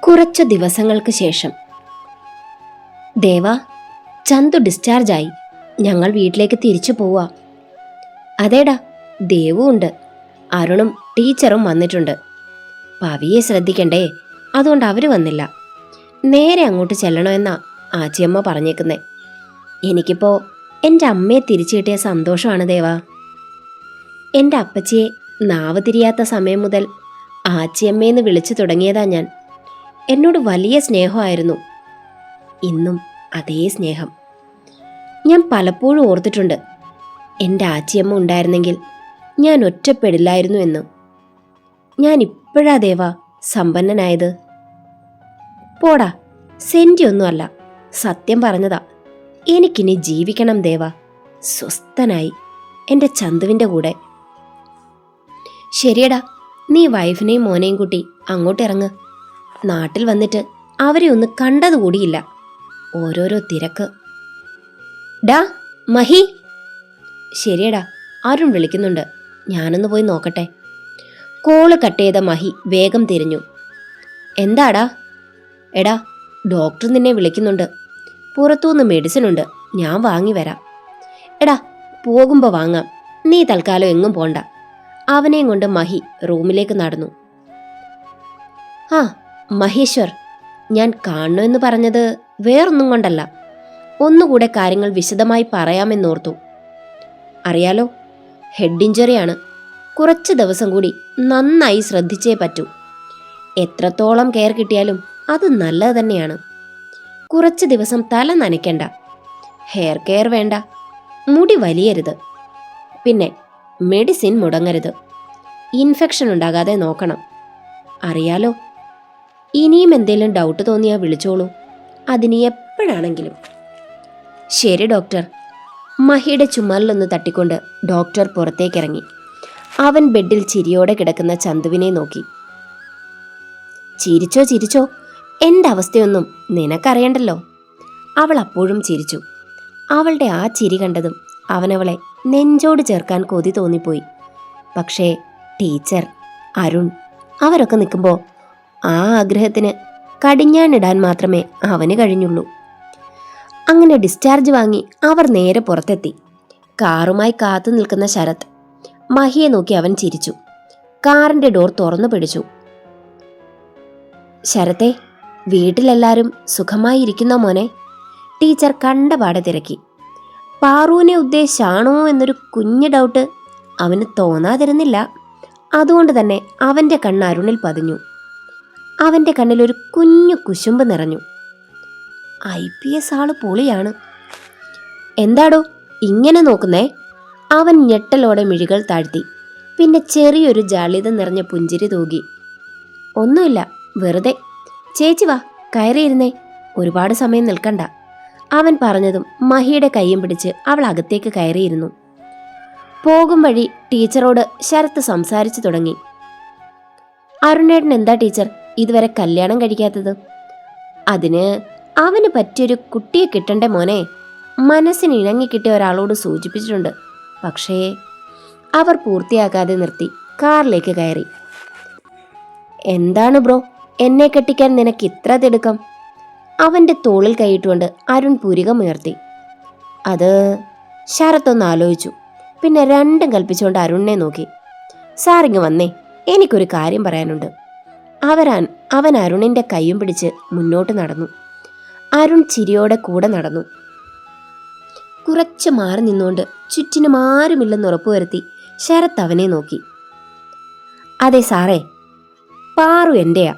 കുറച്ചു ദിവസങ്ങൾക്ക് ശേഷം. ദേവാ, ചന്തു ഡിസ്ചാർജായി. ഞങ്ങൾ വീട്ടിലേക്ക് തിരിച്ചു പോവാ. അതേടാ, ദേവും ഉണ്ട്. അരുണും ടീച്ചറും വന്നിട്ടുണ്ട്. പവിയെ ശ്രദ്ധിക്കണ്ടേ, അതുകൊണ്ട് അവര് വന്നില്ല. നേരെ അങ്ങോട്ട് ചെല്ലണമെന്നാ ആച്ചിയമ്മ പറഞ്ഞേക്കുന്നേ. എനിക്കിപ്പോ എൻ്റെ അമ്മയെ തിരിച്ചു കിട്ടിയ സന്തോഷമാണ് ദേവാ. എൻ്റെ അപ്പച്ചിയെ നാവ് തിരിയാത്ത സമയം മുതൽ ആച്ചിയമ്മയെന്ന് വിളിച്ചു തുടങ്ങിയതാ ഞാൻ. എന്നോട് വലിയ സ്നേഹമായിരുന്നു. ഇന്നും അതേ സ്നേഹം. ഞാൻ പലപ്പോഴും ഓർത്തിട്ടുണ്ട്, എൻ്റെ ആച്ചിയമ്മ ഉണ്ടായിരുന്നെങ്കിൽ ഞാൻ ഒറ്റപ്പെടില്ലായിരുന്നു എന്ന്. ഞാൻ ഇപ്പോഴാ ദേവാ സമ്പന്നനായത്. പോടാ, സെന്റിയൊന്നുമല്ല, സത്യം പറഞ്ഞതാ. എനിക്കിനി ജീവിക്കണം ദേവാ, സ്വസ്ഥനായി എൻ്റെ ചന്തുവിൻ്റെ കൂടെ. ശരിയടാ, നീ വൈഫിനെയും മോനെയും കൂട്ടി അങ്ങോട്ടിറങ്ങ്. നാട്ടിൽ വന്നിട്ട് അവരെ ഒന്ന് കണ്ടതുകൂടിയില്ല. ഓരോരോ തിരക്ക്. ഡാ മഹി. ശരിയടാ, അരുൺ വിളിക്കുന്നുണ്ട്, ഞാനൊന്ന് പോയി നോക്കട്ടെ. കോള് കട്ട് ചെയ്ത മഹി വേഗം തിരിഞ്ഞു. എന്താടാ? എടാ, ഡോക്ടർ നിന്നെ വിളിക്കുന്നുണ്ട്. പുറത്തുനിന്ന് മെഡിസിൻ ഉണ്ട്, ഞാൻ വാങ്ങി വരാം. എടാ, പോകുമ്പോൾ വാങ്ങാം, നീ തൽക്കാലം എങ്ങും പോണ്ട. അവനെയും കൊണ്ട് മഹി റൂമിലേക്ക് നടന്നു. ആ മഹേശ്വർ, ഞാൻ കാണണമെന്ന് പറഞ്ഞത് വേറൊന്നും കൊണ്ടല്ല. ഒന്നുകൂടെ കാര്യങ്ങൾ വിശദമായി പറയാമെന്നോർത്തു. അറിയാലോ, ഹെഡ് ഇഞ്ചറിയാണ്. കുറച്ച് ദിവസം കൂടി നന്നായി ശ്രദ്ധിച്ചേ പറ്റൂ. എത്രത്തോളം കെയർ കിട്ടിയാലും അത് നല്ലത് തന്നെയാണ്. കുറച്ച് ദിവസം തല നനയ്ക്കണ്ട, ഹെയർ കെയർ വേണ്ട, മുടി വലിയരുത്, പിന്നെ മെഡിസിൻ മുടങ്ങരുത്. ഇൻഫെക്ഷൻ ഉണ്ടാകാതെ നോക്കണം. അറിയാലോ, ഇനിയും എന്തെങ്കിലും ഡൗട്ട് തോന്നിയാൽ വിളിച്ചോളൂ, അതിന് എപ്പോഴാണെങ്കിലും. ശരി ഡോക്ടർ. മഹിയുടെ ചുമലിലൊന്ന് തട്ടിക്കൊണ്ട് ഡോക്ടർ പുറത്തേക്കിറങ്ങി. അവൻ ബെഡിൽ ചിരിയോടെ കിടക്കുന്ന ചന്തുവിനെ നോക്കി. ചിരിച്ചോ ചിരിച്ചോ, എൻ്റെ അവസ്ഥയൊന്നും നിനക്കറിയണ്ടല്ലോ. അവൾ അപ്പോഴും ചിരിച്ചു. അവളുടെ ആ ചിരി കണ്ടതും അവനവളെ നെഞ്ചോട് ചേർക്കാൻ കൊതി തോന്നിപ്പോയി. പക്ഷേ ടീച്ചർ, അരുൺ അവരൊക്കെ നിൽക്കുമ്പോൾ ആ ആഗ്രഹത്തിന് കടിഞ്ഞാണിടാൻ മാത്രമേ അവന് കഴിഞ്ഞുള്ളൂ. അങ്ങനെ ഡിസ്ചാർജ് വാങ്ങി അവർ നേരെ പുറത്തെത്തി. കാറുമായി കാത്തു നിൽക്കുന്ന ശരത്. മഹിയെ നോക്കി അവൻ ചിരിച്ചു. കാറിന്റെ ഡോർ തുറന്നു പിടിച്ചു. ശരത്തെ, വീട്ടിലെല്ലാരും സുഖമായി ഇരിക്കുന്നോ മോനെ? ടീച്ചർ കണ്ടപാടെ തിരക്കി. പാറുവിനെ ഉദ്ദേശിച്ചാണോ എന്നൊരു കുഞ്ഞു ഡൗട്ട് അവന് തോന്നാതിരുന്നില്ല. അതുകൊണ്ട് തന്നെ അവന്റെ കണ്ണ് അരുണിൽ പതിഞ്ഞു. അവന്റെ കണ്ണിലൊരു കുഞ്ഞു കുശുമ്പ് നിറഞ്ഞു. IPS ആള് പൊളിയാണ്. എന്താടോ ഇങ്ങനെ നോക്കുന്നേ? അവൻ ഞെട്ടലോടെ മിഴികൾ താഴ്ത്തി. പിന്നെ ചെറിയൊരു ജാള്യത നിറഞ്ഞ പുഞ്ചിരി തൂകി. ഒന്നുമില്ല, വെറുതെ. ചേച്ചി വാ, കയറിയിരുന്നേ, ഒരുപാട് സമയം നിൽക്കണ്ട. അവൻ പറഞ്ഞതും മഹിയുടെ കൈയും പിടിച്ച് അവൾ അകത്തേക്ക് കയറിയിരുന്നു. പോകും വഴി ടീച്ചറോട് ശരത്ത് സംസാരിച്ചു തുടങ്ങി. അരുണേട്ടൻ എന്താ ടീച്ചർ ഇതുവരെ കല്യാണം കഴിക്കാത്തത്? അതിന് അവന് പറ്റിയൊരു കുട്ടിയെ കിട്ടണ്ടേ മോനെ. മനസ്സിന് ഇണങ്ങിക്കിട്ടിയ ഒരാളോട് സൂചിപ്പിച്ചിട്ടുണ്ട്. പക്ഷേ അവർ പൂർത്തിയാക്കാതെ നിർത്തി കാറിലേക്ക് കയറി. എന്താണ് ബ്രോ, എന്നെ കെട്ടിക്കാൻ നിനക്ക് ഇത്ര തിടുക്കം? അവന്റെ തോളിൽ കൈയിട്ടുകൊണ്ട് അരുൺ പുരികമുയർത്തി. അത് ശരത്തൊന്ന് ആലോചിച്ചു. പിന്നെ രണ്ടും കൽപ്പിച്ചുകൊണ്ട് അരുണിനെ നോക്കി. സാറിങ് വന്നേ, എനിക്കൊരു കാര്യം പറയാനുണ്ട്. അവൻ അരുണിന്റെ കൈയും പിടിച്ച് മുന്നോട്ട് നടന്നു. അരുൺ ചിരിയോടെ കൂടെ നടന്നു. കുറച്ച് മാറി നിന്നുകൊണ്ട് ചുറ്റിനും ആരുമില്ലെന്ന് ഉറപ്പുവരുത്തി ശരത്ത് അവനെ നോക്കി. അതെ സാറേ, പാറു എന്റെയാ.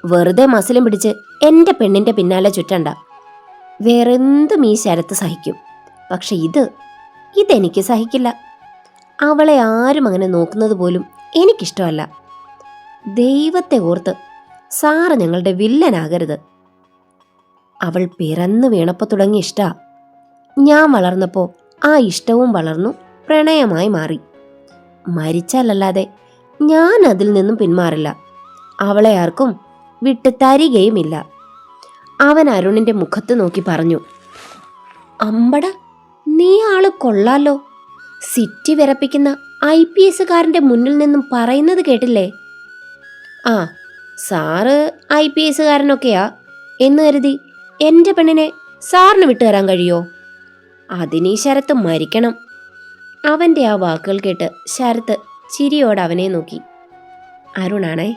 വെറുതെ മസിലും പിടിച്ച് എൻ്റെ പെണ്ണിന്റെ പിന്നാലെ ചുറ്റണ്ട. വേറെന്തും ഈ ശരത്ത് സഹിക്കും, പക്ഷെ ഇതെനിക്ക് സഹിക്കില്ല. അവളെ ആരും അങ്ങനെ നോക്കുന്നത് പോലും എനിക്കിഷ്ടമല്ല. ദൈവത്തെ ഓർത്ത് സാറ് ഞങ്ങളുടെ വില്ലനാകരുത്. അവൾ പിറന്നു വീണപ്പോൾ തുടങ്ങിയ ഇഷ്ടാ. ഞാൻ വളർന്നപ്പോൾ ആ ഇഷ്ടവും വളർന്നു പ്രണയമായി മാറി. മരിച്ചാലല്ലാതെ ഞാൻ അതിൽ നിന്നും പിന്മാറില്ല. അവളെ ആർക്കും വിട്ട് തരികയുമില്ല. അവൻ അരുണിന്റെ മുഖത്ത് നോക്കി പറഞ്ഞു. അമ്പട, നീ ആള് കൊള്ളാലോ. സിറ്റി വിറപ്പിക്കുന്ന IPS കാരന്റെ മുന്നിൽ നിന്നും പറയുന്നത് കേട്ടില്ലേ? ആ, സാറ് IPS എന്ന് കരുതി എൻ്റെ പെണ്ണിനെ സാറിന് വിട്ടുതരാൻ കഴിയോ? അതിനീ ശരത്ത് മരിക്കണം. അവൻ്റെ ആ വാക്കുകൾ കേട്ട് ശരത്ത് ചിരിയോടെ അവനെ നോക്കി. അരുണാണേ.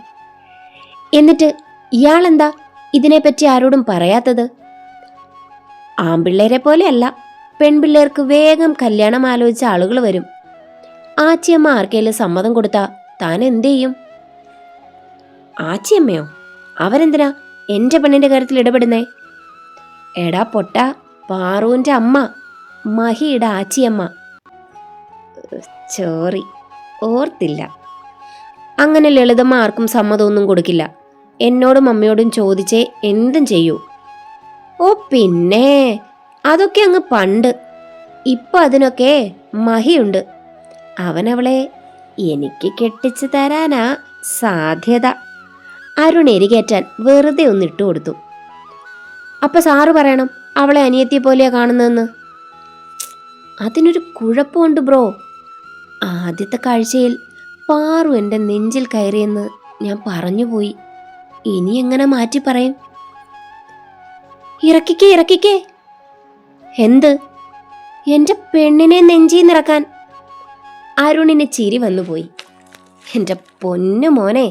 എന്നിട്ട് ഇയാളെന്താ ഇതിനെപ്പറ്റി ആരോടും പറയാത്തത്? ആൺപിള്ളേരെ പോലെയല്ല, പെൺപിള്ളേർക്ക് വേഗം കല്യാണം ആലോചിച്ച ആളുകൾ വരും. ആച്ചിയമ്മ ആർക്കേലും സമ്മതം കൊടുത്താ താൻ എന്ത് ചെയ്യും? ആച്ചിയമ്മയോ? അവരെന്തിനാ എൻ്റെ പെണ്ണിന്റെ കാര്യത്തിൽ ഇടപെടുന്നേ? എടാ പൊട്ട, പാറുവിൻ്റെ അമ്മ, മഹിയുടെ ആച്ചിയമ്മ. ചോറി, ഓർത്തില്ല. അങ്ങനെ ലളിതമ്മ ആർക്കും സമ്മതമൊന്നും കൊടുക്കില്ല. എന്നോടും അമ്മയോടും ചോദിച്ചേ എന്തും ചെയ്യൂ. ഓ പിന്നെ, അതൊക്കെ അങ്ങ് പണ്ട്. ഇപ്പൊ അതിനൊക്കെ മഹിയുണ്ട്. അവനവളെ എനിക്ക് കെട്ടിച്ചു തരാനാ സാധ്യത. അരുൺ എരികേറ്റാൻ വെറുതെ ഒന്ന് ഇട്ടു കൊടുത്തു. അപ്പൊ സാറ് പറയണം അവളെ അനിയത്തിയെ പോലെയാ കാണുന്നതെന്ന്. അതിനൊരു കുഴപ്പമുണ്ട് ബ്രോ. ആദ്യത്തെ കാഴ്ചയിൽ പാറു എൻ്റെ നെഞ്ചിൽ കയറിയെന്ന് ഞാൻ പറഞ്ഞുപോയി. ഇനി എങ്ങനെ മാറ്റി പറയും? ഇറക്കിക്കേ. എന്ത്? എൻ്റെ പെണ്ണിനെ നെഞ്ചിൽ നിറക്കാൻ. അരുണിന് ചിരി വന്നുപോയി. എൻ്റെ പൊന്നു മോനെ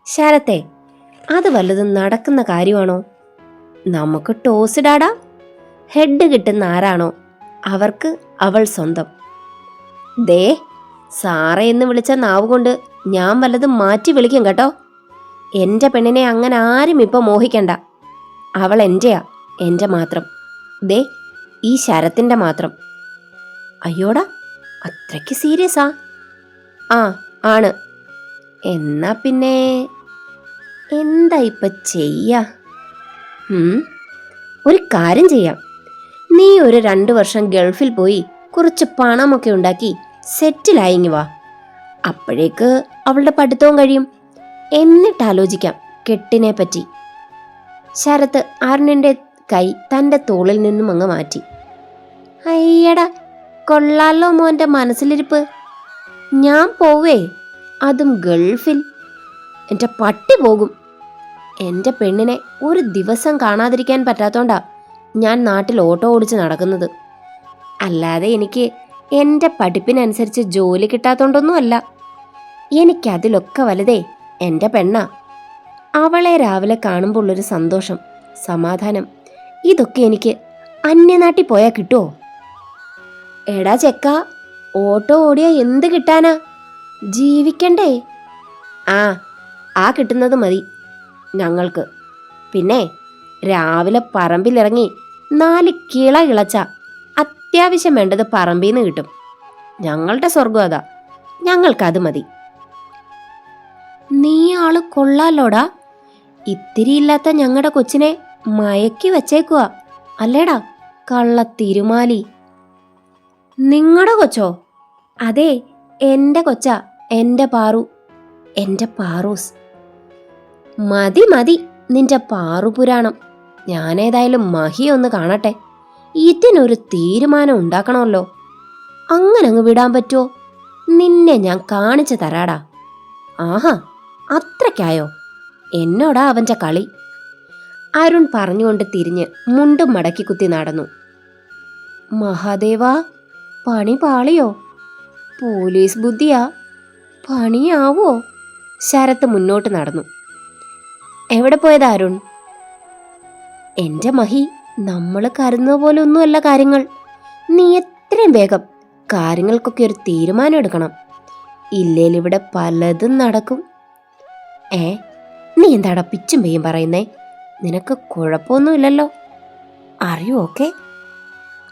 ശരത്തെ, അത് വല്ലതും നടക്കുന്ന കാര്യമാണോ? നമുക്ക് ടോസ് ഇടാടാ. ഹെഡ് കിട്ടുന്ന ആരാണോ അവർക്ക് അവൾ സ്വന്തം. ദേ, സാറേ എന്ന് വിളിച്ച നാവ് കൊണ്ട് ഞാൻ വല്ലതും മാറ്റി വിളിക്കും കേട്ടോ. എൻ്റെ പെണ്ണിനെ അങ്ങനെ ആരും ഇപ്പൊ മോഹിക്കണ്ട. അവൾ എൻ്റെയാ, എൻ്റെ മാത്രം. ദേ, ഈ ശരത്തിൻ്റെ മാത്രം. അയ്യോടാ, അത്രയ്ക്ക് സീരിയസാ? ആ, ആണ്. എന്നാ പിന്നെ എന്താ ഇപ്പൊ ചെയ്യാ? ഒരു കാര്യം ചെയ്യാം. നീ ഒരു 2 വർഷം ഗൾഫിൽ പോയി കുറച്ച് പണമൊക്കെ ഉണ്ടാക്കി സെറ്റിലായിങ്ങി വാ. അപ്പോഴേക്ക് അവളുടെ പഠിത്തവും കഴിയും. എന്നിട്ട് ആലോചിക്കാം കെട്ടിനെ പറ്റി. ശരത്ത് അരുണിന്റെ കൈ തൻ്റെ തോളിൽ നിന്നും അങ്ങ് മാറ്റി. അയ്യടാ, കൊള്ളാലോ മോൻ്റെ മനസ്സിലിരിപ്പ്. ഞാൻ പോവേ, അതും ഗൾഫിൽ. എൻ്റെ പട്ടി പോകും. എൻ്റെ പെണ്ണിനെ ഒരു ദിവസം കാണാതിരിക്കാൻ പറ്റാത്തോണ്ടാ ഞാൻ നാട്ടിൽ ഓട്ടോ ഓടിച്ച് നടക്കുന്നത്. അല്ലാതെ എനിക്ക് എൻ്റെ പഠിപ്പിനനുസരിച്ച് ജോലി കിട്ടാത്തോണ്ടൊന്നുമല്ല. എനിക്കതിലൊക്കെ വലുതേ എൻ്റെ പെണ്ണാ. അവളെ രാവിലെ കാണുമ്പോൾ ഉള്ളൊരു സന്തോഷം, സമാധാനം, ഇതൊക്കെ എനിക്ക് അന്യനാട്ടിൽ പോയാൽ കിട്ടുമോ? എടാ ചെക്ക, ഓട്ടോ ഓടിയാ എന്ത് കിട്ടാനാ? ജീവിക്കണ്ടേ? ആ കിട്ടുന്നത് മതി ഞങ്ങൾക്ക്. പിന്നെ രാവിലെ പറമ്പിലിറങ്ങി 4 കിള കിളച്ച അത്യാവശ്യം വേണ്ടത് പറമ്പിൽ നിന്ന് കിട്ടും. ഞങ്ങളുടെ സ്വർഗം അതാ. ഞങ്ങൾക്കത് മതി. നീ ആള് കൊള്ളാലോടാ. ഇത്തിരി ഇല്ലാത്ത ഞങ്ങളുടെ കൊച്ചിനെ മയക്കി വച്ചേക്കുക അല്ലേടാ കള്ള തിരുമാലി. നിങ്ങളുടെ കൊച്ചോ? അതെ, എൻ്റെ കൊച്ചാ, എൻ്റെ പാറു, എൻ്റെ പാറൂസ്. മതി നിന്റെ പാറു പുരാണം. ഞാനേതായാലും മഹി ഒന്ന് കാണട്ടെ. ഇതിനൊരു തീരുമാനം ഉണ്ടാക്കണമല്ലോ. അങ്ങനെ അങ്ങ് വിടാൻ പറ്റുമോ? നിന്നെ ഞാൻ കാണിച്ചു തരാടാ. ആഹാ, അത്രയ്ക്കായോ? എന്നോടാ അവൻ്റെ കളി. അരുൺ പറഞ്ഞുകൊണ്ട് തിരിഞ്ഞ് മുണ്ടും മടക്കി കുത്തി നടന്നു. മഹാദേവാ, പണി പാളിയോ? പോലീസ് ബുദ്ധിയാ, പണിയാവോ? ശരത്ത് മുന്നോട്ട് നടന്നു. എവിടെ പോയതാ അരുൺ? എൻ്റെ മഹി, നമ്മൾ കരുതുന്ന പോലെ ഒന്നുമല്ല കാര്യങ്ങൾ. നീ എത്രയും വേഗം കാര്യങ്ങൾക്കൊക്കെ ഒരു തീരുമാനം എടുക്കണം. ഇല്ലേലിവിടെ പലതും നടക്കും. നീ എന്താടാ പിച്ചും പെയ്യും പറയുന്നേ? നിനക്ക് കുഴപ്പമൊന്നുമില്ലല്ലോ, അറിയോ? ഓക്കെ.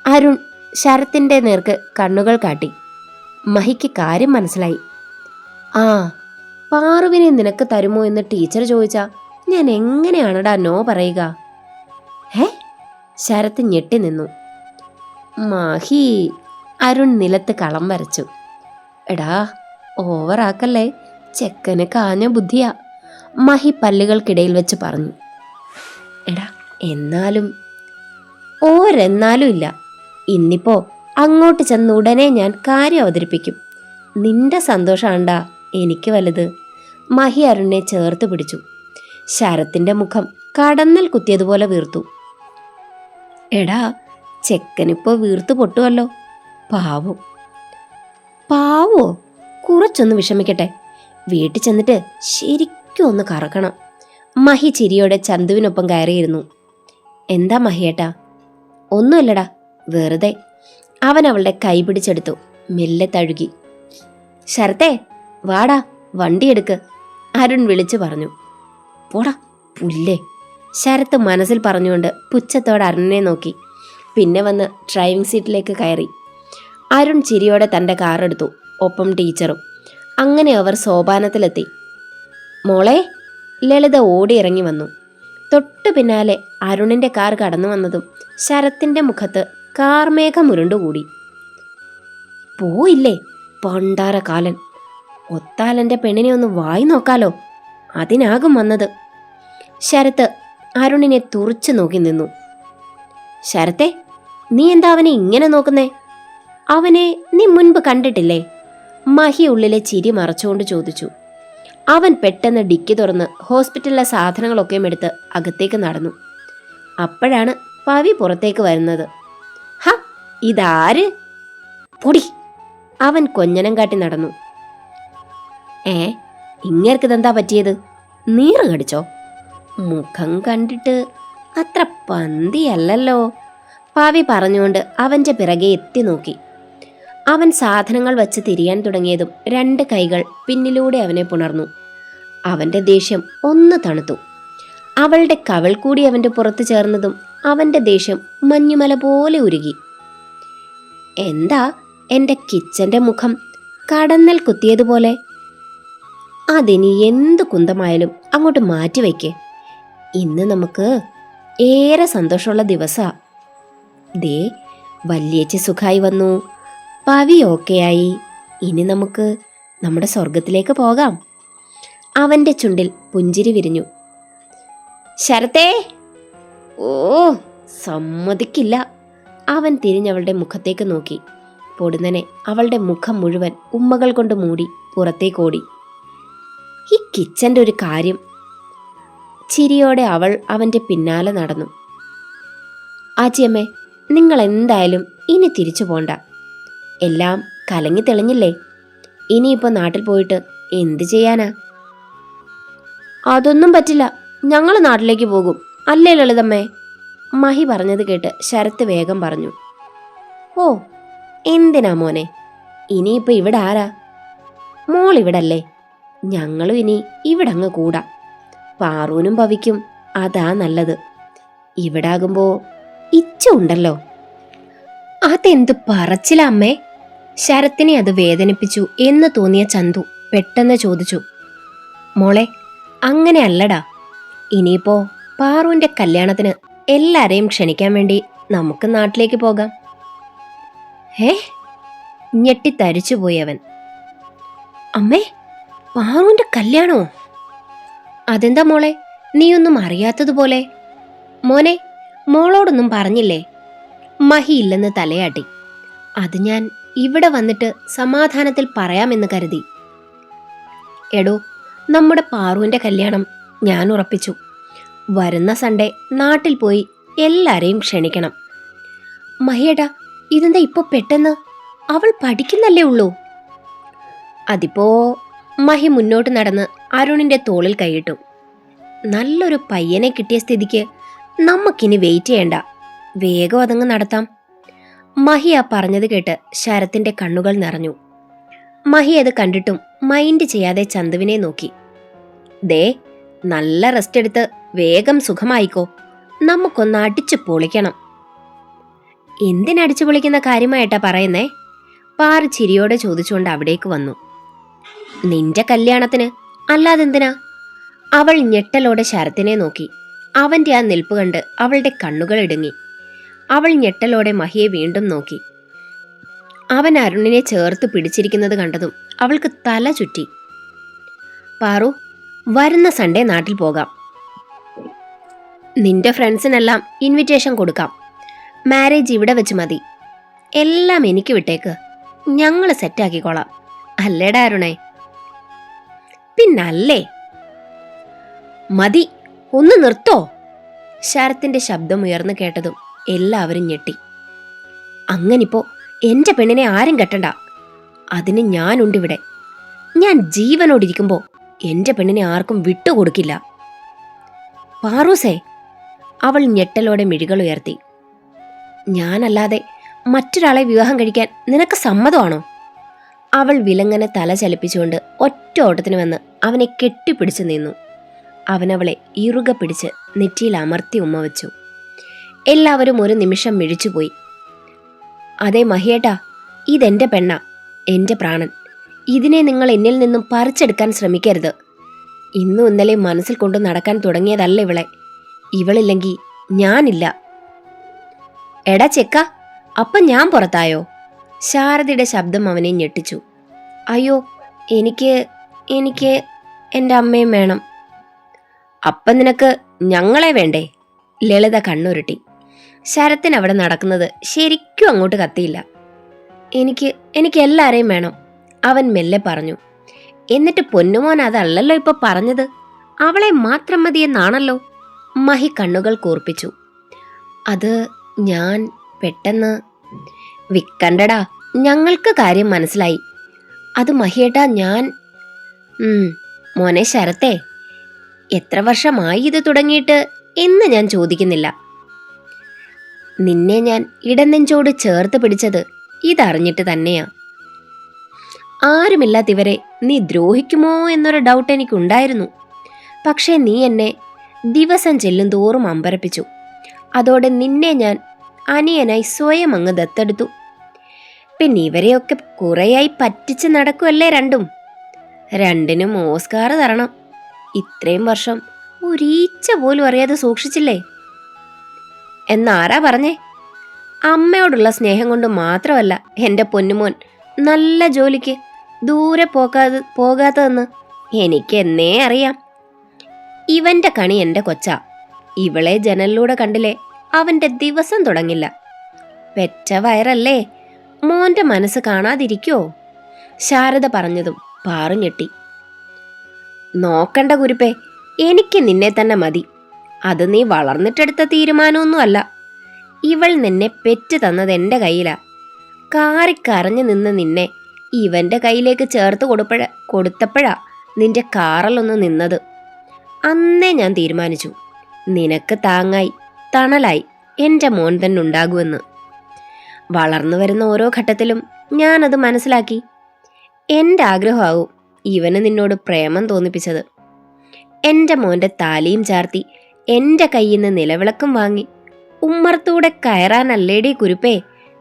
അരുൺ ശരത്തിൻ്റെ നേർക്ക് കണ്ണുകൾ കാട്ടി. മഹിക്ക് കാര്യം മനസ്സിലായി. ആ, പാറുവിനെ നിനക്ക് തരുമോ എന്ന് ടീച്ചർ ചോദിച്ചാ ഞാൻ എങ്ങനെയാണടാ നോ പറയുക? ശരത്ത് ഞെട്ടി നിന്നു. മഹി, അരുൺ നിലത്ത് കളം വരച്ചു. എടാ, ഓവറാക്കല്ലേ, ചെക്കന് കാഞ്ഞ ബുദ്ധിയാ, മഹി പല്ലുകൾക്കിടയിൽ വെച്ച് പറഞ്ഞു. എടാ, എന്നാലും ഓരെന്നാലും ഇല്ല. ഇന്നിപ്പോ അങ്ങോട്ട് ചെന്ന് ഉടനെ ഞാൻ കാര്യം അവതരിപ്പിക്കും. നിന്റെ സന്തോഷാണ്ടാ എനിക്ക് വലുത്. മഹി അരുണിനെ ചേർത്ത് പിടിച്ചു. ശരത്തിന്റെ മുഖം കടന്നൽ കുത്തിയതുപോലെ വീർത്തു. എടാ, ചെക്കനിപ്പോ വീർത്തു പൊട്ടുവല്ലോ. പാവോ. പാവോ? കുറച്ചൊന്ന് വിഷമിക്കട്ടെ. വീട്ടിൽ ചെന്നിട്ട് ശരിക്കും ഒന്ന് കറക്കണം. മഹി ചിരിയോടെ ചന്തുവിനൊപ്പം കയറിയിരുന്നു. എന്താ മഹിയേട്ടാ? ഒന്നുമില്ലടാ, വെറുതെ. അവൻ അവളുടെ കൈ പിടിച്ചെടുത്തു, മെല്ലെ തഴുകി. ശരത്തേ, വാടാ, വണ്ടിയെടുക്ക്, അരുൺ വിളിച്ചു പറഞ്ഞു. പോടാ പുല്ലേ, ശരത്ത് മനസ്സിൽ പറഞ്ഞുകൊണ്ട് പുച്ഛത്തോടെ അരുണിനെ നോക്കി. പിന്നെ വന്ന് ഡ്രൈവിംഗ് സീറ്റിലേക്ക് കയറി. അരുൺ ചിരിയോടെ തൻ്റെ കാറെടുത്തു, ഒപ്പം ടീച്ചറും. അങ്ങനെ അവർ സോപാനത്തിലെത്തി. മോളെ, ലളിത ഓടിയിറങ്ങി വന്നു. തൊട്ടു പിന്നാലെ അരുണിൻ്റെ കാർ കടന്നു വന്നതും ശരത്തിൻ്റെ മുഖത്ത് കാർമേഘം ഉരുണ്ടുകൂടി. പോയില്ലേ പണ്ടാരക്കാലൻ. ഒത്താലൻ്റെ പെണ്ണിനെ ഒന്ന് വായി നോക്കാലോ, അതിനാകും വന്നത്. ശരത്ത് അരുണിനെ തുറിച്ചു നോക്കി നിന്നു. ശരത്തെ, നീ എന്താ അവനെ ഇങ്ങനെ നോക്കുന്നേ? അവനെ നീ മുൻപ് കണ്ടിട്ടില്ലേ? മഹി ഉള്ളിലെ ചിരി മറച്ചുകൊണ്ട് ചോദിച്ചു. അവൻ പെട്ടെന്ന് ഡിക്കി തുറന്ന് ഹോസ്പിറ്റലിലെ സാധനങ്ങളൊക്കെയും എടുത്ത് അകത്തേക്ക് നടന്നു. അപ്പോഴാണ് പവി പുറത്തേക്ക് വരുന്നത്. ഹ, ഇതാര്? പൊടി. അവൻ കൊഞ്ഞനം കാട്ടി നടന്നു. ഇങ്ങേർക്കിതെന്താ പറ്റിയത്? നീറ് കടിച്ചോ? മുഖം കണ്ടിട്ട് അത്ര പന്തിയല്ലല്ലോ, പവി പറഞ്ഞുകൊണ്ട് അവൻ്റെ പിറകെ എത്തി നോക്കി. അവൻ സാധനങ്ങൾ വച്ച് തിരിയാൻ തുടങ്ങിയതും 2 കൈകൾ പിന്നിലൂടെ അവനെ പുണർന്നു. അവൻ്റെ ദേഷ്യം ഒന്ന് തണുത്തു. അവളുടെ കവൾ കൂടി അവൻ്റെ പുറത്ത് ചേർന്നതും അവൻ്റെ ദേഷ്യം മഞ്ഞുമല പോലെ ഉരുകി. എന്താ എൻ്റെ കിച്ചൻ്റെ മുഖം കടന്നൽ കുത്തിയതുപോലെ? അതിനി എന്ത് കുന്തമായാലും അങ്ങോട്ട് മാറ്റിവെക്കേ. ഇന്ന് നമുക്ക് ഏറെ സന്തോഷമുള്ള ദിവസാ. ദേ, വല്യേച്ചി സുഖായി വന്നു, പവി ഓക്കെയായി. ഇനി നമുക്ക് നമ്മുടെ സ്വർഗത്തിലേക്ക് പോകാം. അവൻ്റെ ചുണ്ടിൽ പുഞ്ചിരി വിരിഞ്ഞു. ശരത്തേ, ഓ സമ്മതിക്കില്ല. അവൻ തിരിഞ്ഞവളുടെ മുഖത്തേക്ക് നോക്കി. പൊടുന്നനെ അവളുടെ മുഖം മുഴുവൻ ഉമ്മകൾ കൊണ്ട് മൂടി പുറത്തേക്കോടി. ഈ കിച്ചൻ്റെ ഒരു കാര്യം. ചിരിയോടെ അവൾ അവൻ്റെ പിന്നാലെ നടന്നു. ആച്ചിയമ്മേ, നിങ്ങൾ എന്തായാലും ഇനി തിരിച്ചു പോണ്ട. എല്ലാം കലങ്ങി തെളിഞ്ഞില്ലേ? ഇനിയിപ്പോൾ നാട്ടിൽ പോയിട്ട് എന്ത് ചെയ്യാനാ? അതൊന്നും പറ്റില്ല, ഞങ്ങൾ നാട്ടിലേക്ക് പോകും, അല്ലേ ലളിതമ്മേ? മഹി പറഞ്ഞത് കേട്ട് ശരത്ത് വേഗം പറഞ്ഞു. ഓ, എന്തിനാ മോനെ? ഇനിയിപ്പോൾ ഇവിടെ ആരാ? മോൾ ഇവിടല്ലേ? ഞങ്ങളും ഇനി ഇവിടെ അങ്ങ് കൂടാം. പാറൂനും പവിക്കും അതാ നല്ലത്. ഇവിടാകുമ്പോൾ ഇച്ച ഉണ്ടല്ലോ. അതെന്ത് പറച്ചില അമ്മേ? ശരത്തിനെ അത് വേദനിപ്പിച്ചു എന്ന് തോന്നിയ ചന്തു പെട്ടെന്ന് ചോദിച്ചു. മോളെ, അങ്ങനെ അല്ലടാ. ഇനിയിപ്പോ പാറുവിന്റെ കല്യാണത്തിന് എല്ലാരെയും ക്ഷണിക്കാൻ വേണ്ടി നമുക്ക് നാട്ടിലേക്ക് പോകാം. ഞെട്ടിത്തരിച്ചുപോയി അവൻ. അമ്മേ, പാറുവിന്റെ കല്യാണോ? അതെന്താ മോളെ, നീയൊന്നും അറിയാത്തതുപോലെ? മോനെ, മോളോടൊന്നും പറഞ്ഞില്ലേ? മഹി ഇല്ലെന്ന് തലയാട്ടി. അത് ഞാൻ ഇവിടെ വന്നിട്ട് സമാധാനത്തിൽ പറയാമെന്ന് കരുതി. എടോ, നമ്മുടെ പാറുവിന്റെ കല്യാണം ഞാൻ ഉറപ്പിച്ചു. വരുന്ന സൺഡേ നാട്ടിൽ പോയി എല്ലാരെയും ക്ഷണിക്കണം. മഹിയേട്ടാ, ഇതെന്താ ഇപ്പൊ പെട്ടെന്ന്? അവൾ പഠിക്കുന്നല്ലേ ഉള്ളൂ. അതിപ്പോ മഹി മുന്നോട്ട് നടന്ന് അരുണിന്റെ തോളിൽ കൈയിട്ടു. നല്ലൊരു പയ്യനെ കിട്ടിയ സ്ഥിതിക്ക് നമുക്കിനി വെയിറ്റ് ചെയ്യണ്ട, വേഗം അതങ്ങ് നടത്താം. മഹി ആ പറഞ്ഞത് കേട്ട് ശരത്തിന്റെ കണ്ണുകൾ നിറഞ്ഞു. മഹി അത് കണ്ടിട്ടും മൈൻഡ് ചെയ്യാതെ ചന്തുവിനെ നോക്കി. ദേ, നല്ല റെസ്റ്റ് എടുത്ത് വേഗം സുഖമായിക്കോ, നമുക്കൊന്ന് അടിച്ചു പൊളിക്കണം. എന്തിനടിച്ചു പൊളിക്കുന്ന കാര്യമായിട്ടാ പറയുന്നേ? പാറു ചിരിയോടെ ചോദിച്ചുകൊണ്ട് അവിടേക്ക് വന്നു. നിന്റെ കല്യാണത്തിന്, അല്ലാതെന്തിനാ? അവൾ ഞെട്ടലോടെ ശരത്തിനെ നോക്കി. അവന്റെ ആ നിൽപ്പ് കണ്ട് അവളുടെ കണ്ണുകൾ ഇടുങ്ങി. അവൾ ഞെട്ടലോടെ മഹിയെ വീണ്ടും നോക്കി. അവൻ അരുണിനെ ചേർത്ത് പിടിച്ചിരിക്കുന്നത് കണ്ടതും അവൾക്ക് തല ചുറ്റി. പാറു, വരുന്ന സൺഡേ നാട്ടിൽ പോകാം. നിന്റെ ഫ്രണ്ട്സിനെല്ലാം ഇൻവിറ്റേഷൻ കൊടുക്കാം. മാരേജ് ഇവിടെ വെച്ച് മതി. എല്ലാം എനിക്ക് വിട്ടേക്ക്, ഞങ്ങൾ സെറ്റാക്കിക്കോളാം. അല്ലേടാ അരുണേ? പിന്നല്ലേ. മതി, ഒന്ന് നിർത്തോ? ശരത്തിന്റെ ശബ്ദം ഉയർന്നു കേട്ടതും എല്ലാവരും ഞെട്ടി. അങ്ങനിപ്പോ എന്റെ പെണ്ണിനെ ആരും കെട്ടണ്ട. അതിന് ഞാനുണ്ടിവിടെ. ഞാൻ ജീവനോടിരിക്കുമ്പോ എന്റെ പെണ്ണിനെ ആർക്കും വിട്ടുകൊടുക്കില്ല. പാറൂസേ, അവൾ ഞെട്ടലോടെ മിഴികൾ ഉയർത്തി. ഞാനല്ലാതെ മറ്റൊരാളെ വിവാഹം കഴിക്കാൻ നിനക്ക് സമ്മതമാണോ? അവൾ വിലങ്ങനെ തല ചലിപ്പിച്ചുകൊണ്ട് ഒറ്റ ഓട്ടത്തിന് വന്ന് അവനെ കെട്ടിപ്പിടിച്ചു നിന്നു. അവനവളെ ഇറുകെ പിടിച്ച് നെറ്റിയിൽ അമർത്തി ഉമ്മ വെച്ചു. എല്ലാവരും ഒരു നിമിഷം മിഴിച്ചുപോയി. അതെ മഹിയേട്ടാ, ഇതെന്റെ പെണ്ണ, എന്റെ പ്രാണൻ. ഇതിനെ നിങ്ങൾ എന്നിൽ നിന്നും പറിച്ചെടുക്കാൻ ശ്രമിക്കരുത്. ഇന്നും ഇന്നലെ മനസ്സിൽ കൊണ്ടു നടക്കാൻ തുടങ്ങിയതല്ല ഇവളെ. ഇവളില്ലെങ്കിൽ ഞാനില്ല. എടാ ചെക്ക, അപ്പം ഞാൻ പുറത്തായോ? ശാരദയുടെ ശബ്ദം അവനെ ഞെട്ടിച്ചു. അയ്യോ, എനിക്ക് എൻ്റെ അമ്മയും വേണം. അപ്പം നിനക്ക് ഞങ്ങളെ വേണ്ടേ? ലളിത കണ്ണുരുട്ടി. ശരത്തിന് അവിടെ നടക്കുന്നത് ശരിക്കും അങ്ങോട്ട് കത്തിയില്ല. എനിക്ക് എല്ലാരെയും വേണം, അവൻ മെല്ലെ പറഞ്ഞു. എന്നിട്ട് പൊന്നുമോൻ അതല്ലല്ലോ ഇപ്പൊ പറഞ്ഞത്, അവളെ മാത്രം മതിയെന്നാണല്ലോ. മഹി കണ്ണുകൾ കൂർപ്പിച്ചു. അത് ഞാൻ പെട്ടെന്ന്. വിക്കണ്ടടാ, ഞങ്ങൾക്ക് കാര്യം മനസ്സിലായി. അത് മഹിയേട്ടാ, ഞാൻ മോനെ ശരത്തേ, എത്ര വർഷമായി ഇത് തുടങ്ങിയിട്ട് എന്ന് ഞാൻ ചോദിക്കുന്നില്ല. നിന്നെ ഞാൻ ഇടനെഞ്ചോട് ചേർത്ത് പിടിച്ചത് ഇതറിഞ്ഞിട്ട് തന്നെയാ. ആരുമില്ലാത്തിവരെ നീ ദ്രോഹിക്കുമോ എന്നൊരു ഡൗട്ട് എനിക്കുണ്ടായിരുന്നു. പക്ഷേ നീ എന്നെ ദിവസം ചെല്ലും തോറും അമ്പരപ്പിച്ചു. അതോടെ നിന്നെ ഞാൻ അനിയനായി സ്വയം അങ്ങ് ദത്തെടുത്തു. പിന്നെ ഇവരെയൊക്കെ കുറേയായി പറ്റിച്ച് നടക്കുമല്ലേ രണ്ടിനും ഓസ്കാർ തരണം. ഇത്രയും വർഷം ഒരീച്ച പോലും അറിയാതെ സൂക്ഷിച്ചില്ലേ? എന്നാരാ പറഞ്ഞേ? അമ്മയോടുള്ള സ്നേഹം കൊണ്ട് മാത്രമല്ല എൻ്റെ പൊന്നുമോൻ നല്ല ജോലിക്ക് ദൂരെ പോകാത്തതെന്ന് എനിക്ക് എന്നേ അറിയാം. ഇവന്റെ കണി എൻ്റെ കൊച്ചാ. ഇവളെ ജനലിലൂടെ കണ്ടില്ലേ അവന്റെ ദിവസം തുടങ്ങില്ല. പെറ്റ വയറല്ലേ, മോന്റെ മനസ്സ് കാണാതിരിക്കോ? ശാരദ പറഞ്ഞതും പാറു ഞെട്ടി. നോക്കണ്ട കുരുപ്പേ, എനിക്ക് നിന്നെ തന്നെ മതി. അത് നീ വളർന്നിട്ടെടുത്ത തീരുമാനമൊന്നുമല്ല. ഇവൾ നിന്നെ പെറ്റ് തന്നത് എൻ്റെ കയ്യിലാ. കാറിക്കരഞ്ഞു നിന്ന് നിന്നെ ഇവന്റെ കയ്യിലേക്ക് ചേർത്ത് കൊടുത്തപ്പോഴാ നിന്റെ കാറലൊന്ന് നിന്നത്. അന്നേ ഞാൻ തീരുമാനിച്ചു, നിനക്ക് താങ്ങായി തണലായി എൻ്റെ മോൻ തന്നെ ഉണ്ടാകുമെന്ന്. വളർന്നു വരുന്ന ഓരോ ഘട്ടത്തിലും ഞാനത് മനസ്സിലാക്കി. എൻ്റെ ആഗ്രഹമാവും ഇവന് നിന്നോട് പ്രേമം തോന്നിപ്പിച്ചത്. എൻ്റെ മോൻ്റെ താലിയും ചാർത്തി എൻ്റെ കയ്യിൽ നിന്ന് നിലവിളക്കും വാങ്ങി ഉമ്മറത്തൂടെ കയറാനല്ലേടി കുരുപ്പേ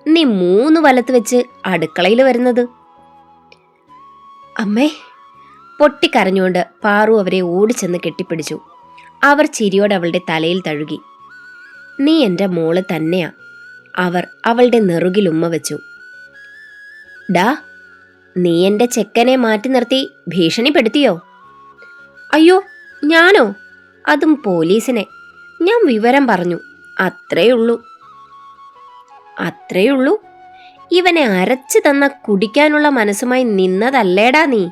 നീ 3 വലത്ത് വെച്ച് അടുക്കളയിൽ വരുന്നത്? അമ്മേ, പൊട്ടിക്കരഞ്ഞുകൊണ്ട് പാറു അവരെ ഓടിച്ചെന്ന് കെട്ടിപ്പിടിച്ചു. അവർ ചിരിയോടെ അവളുടെ തലയിൽ തഴുകി. നീ എൻ്റെ മോള് തന്നെയാ. അവർ അവളുടെ നെറുകിൽ ഉമ്മ വെച്ചു. ഡാ, നീ എൻ്റെ ചെക്കനെ മാറ്റി നിർത്തി ഭീഷണിപ്പെടുത്തിയോ? അയ്യോ, ഞാനോ? അതും പോലീസിനെ. ഞാൻ വിവരം പറഞ്ഞു, അത്രയുള്ളൂ. ഇവനെ അരച്ചു തന്ന കുടിക്കാനുള്ള മനസ്സുമായി നിന്നതല്ലേടാ നീ?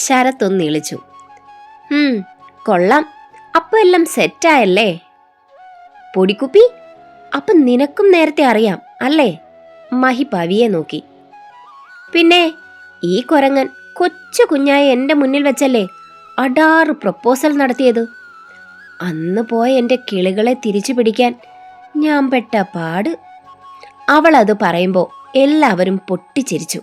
ശരത്തൊന്ന് ഇളിച്ചു. കൊള്ളാം, അപ്പൊ എല്ലാം സെറ്റായല്ലേ? പൊടിക്കുപ്പി, അപ്പൊ നിനക്കും നേരത്തെ അറിയാം അല്ലേ? മഹി പവിയെ നോക്കി. പിന്നെ ഈ കൊരങ്ങൻ കൊച്ചു കുഞ്ഞായ എൻ്റെ മുന്നിൽ വെച്ചല്ലേ അടാറ് പ്രപ്പോസൽ നടത്തിയത്. അന്ന് പോയ എൻ്റെ കിളികളെ തിരിച്ചു പിടിക്കാൻ ഞാൻ പെട്ട പാട്. അവൾ അത് പറയുമ്പോൾ എല്ലാവരും പൊട്ടിച്ചിരിച്ചു.